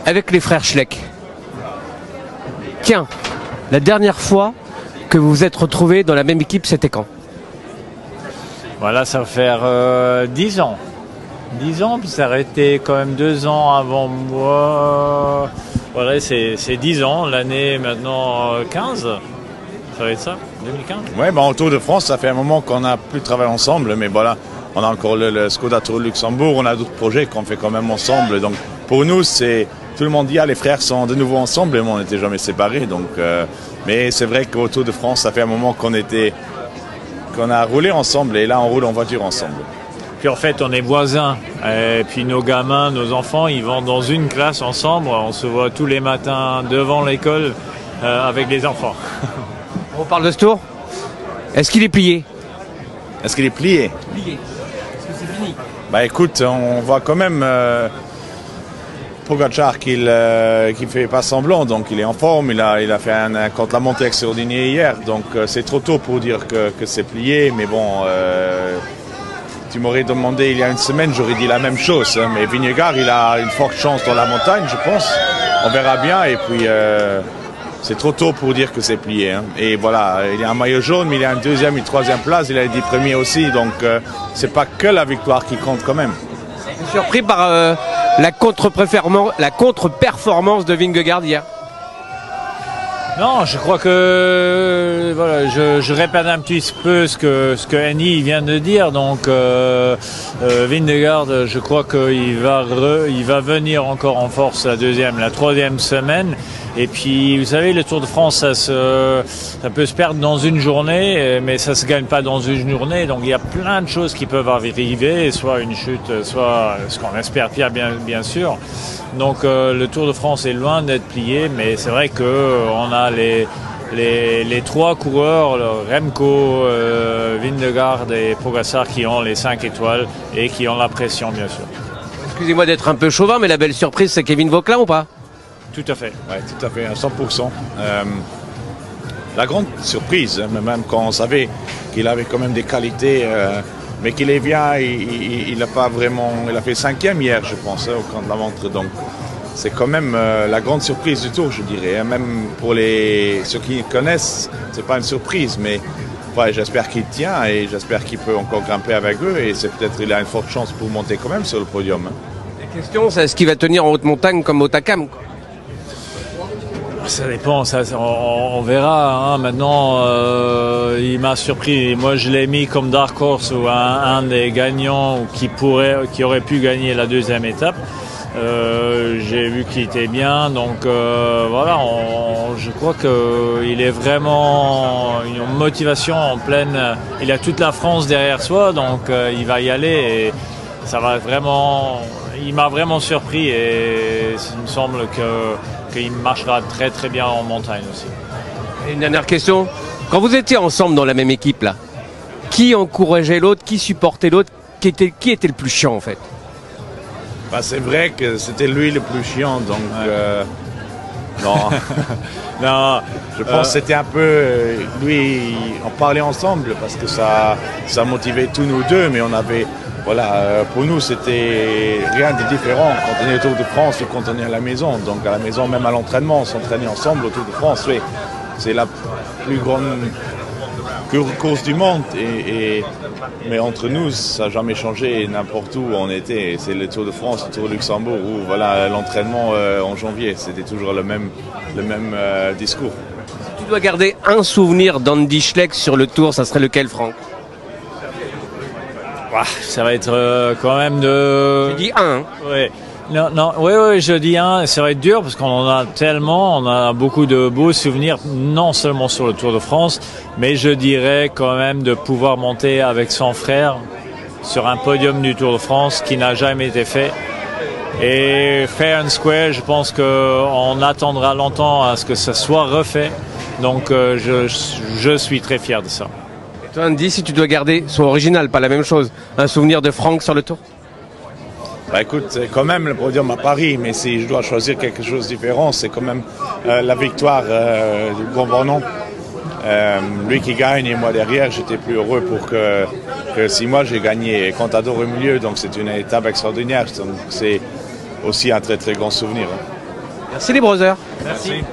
Avec les frères Schleck. Tiens, la dernière fois que vous vous êtes retrouvés dans la même équipe, c'était quand? Voilà, ça va faire 10 ans. 10 ans, puis ça aurait été quand même 2 ans avant moi. Voilà, c'est 10 ans, l'année maintenant 15. Ça va être ça, 2015? Oui, en Tour de France, ça fait un moment qu'on n'a plus travaillé ensemble, mais voilà, on a encore le Skoda Tour de Luxembourg, on a d'autres projets qu'on fait quand même ensemble. Donc pour nous, c'est tout le monde dit les frères sont de nouveau ensemble, mais on n'était jamais séparés. Donc, mais c'est vrai qu'au Tour de France, ça fait un moment qu'on a roulé ensemble, et là on roule en voiture ensemble. Puis en fait, on est voisins. Et puis nos gamins, nos enfants, ils vont dans une classe ensemble. On se voit tous les matins devant l'école avec les enfants. On parle de ce tour. Est-ce qu'il est plié? Est-ce qu'il est plié? Plié. Est-ce que c'est fini? Écoute, on voit quand même Pogacar qu'il fait pas semblant, donc il est en forme. Il a fait un contre la montée extraordinaire hier, donc c'est trop tôt pour dire que c'est plié. Mais bon, tu m'aurais demandé il y a une semaine, j'aurais dit la même chose. Mais Vingegaard, il a une forte chance dans la montagne, je pense. On verra bien, et puis c'est trop tôt pour dire que c'est plié. Et voilà, il y a un maillot jaune, mais il y a une deuxième et troisième place. Il a 10 premiers aussi, donc c'est pas que la victoire qui compte quand même. Je suis surpris par la contre-performance de Vingegaard hier. Non, je crois que voilà, je répète un petit peu ce que Annie vient de dire. Donc Vingegaard, je crois qu'il va venir encore en force la troisième semaine. Et puis, vous savez, le Tour de France, ça peut se perdre dans une journée, mais ça se gagne pas dans une journée. Donc, il y a plein de choses qui peuvent arriver, soit une chute, soit ce qu'on espère pire, bien sûr. Donc, le Tour de France est loin d'être plié, mais c'est vrai que on a les trois coureurs, Remco, Vingegaard et Pogacar, qui ont les 5 étoiles et qui ont la pression, bien sûr. Excusez-moi d'être un peu chauvin, mais la belle surprise, c'est Kevin Vauquelin ou pas? Tout à fait. Oui, tout à fait, à 100%. La grande surprise, même quand on savait qu'il avait quand même des qualités, mais qu'il est bien, il n'a pas vraiment... Il a fait 5e hier, je pense, au camp de la montre. Donc, c'est quand même la grande surprise du Tour, je dirais. Même pour ceux qui connaissent, c'est pas une surprise, mais ouais, j'espère qu'il tient et j'espère qu'il peut encore grimper avec eux. Et c'est peut-être qu'il a une forte chance pour monter quand même sur le podium. La question, c'est est-ce qu'il va tenir en haute montagne comme au Takam, quoi? Ça dépend, on verra. Maintenant, il m'a surpris. Moi, je l'ai mis comme Dark Horse ou un des gagnants qui aurait pu gagner la deuxième étape. J'ai vu qu'il était bien, donc voilà. Je crois qu'il est vraiment une motivation en pleine. Il a toute la France derrière soi, donc il va y aller et ça va vraiment. Il m'a vraiment surpris et il me semble qu'il marchera très très bien en montagne aussi. Et une dernière question. Quand vous étiez ensemble dans la même équipe, là, qui encourageait l'autre, qui supportait l'autre, qui était le plus chiant en fait? C'est vrai que c'était lui le plus chiant, donc non. Non, je pense que c'était un peu lui, on parlait ensemble parce que ça motivait tous nous deux, mais on avait pour nous c'était rien de différent quand on est au Tour de France ou quand on est à la maison. Donc à la maison, même à l'entraînement, on s'entraînait ensemble au Tour de France. Oui, c'est la plus grande course du monde, mais entre nous, ça n'a jamais changé n'importe où on était. C'est le Tour de France, le Tour de Luxembourg, où l'entraînement en janvier, c'était toujours le même discours. Si tu dois garder un souvenir d'Andy Schleck sur le Tour, ça serait lequel, Franck? Ça va être quand même de... J'ai dit un. Oui. Non, oui, je dis un. Ça va être dur parce qu'on en a tellement, on a beaucoup de beaux souvenirs, non seulement sur le Tour de France, mais je dirais quand même de pouvoir monter avec son frère sur un podium du Tour de France qui n'a jamais été fait. Et fair and square, je pense qu'on attendra longtemps à ce que ça soit refait. Donc je suis très fier de ça. Et toi, Andy, si tu dois garder, soit original, pas la même chose, un souvenir de Franck sur le Tour? Écoute, c'est quand même le podium à Paris, mais si je dois choisir quelque chose de différent, c'est quand même la victoire du Grand Bornand Lui qui gagne et moi derrière, j'étais plus heureux pour que si moi j'ai gagné et Contador au milieu, donc c'est une étape extraordinaire. Donc c'est aussi un très très grand souvenir. Merci les brothers. Merci.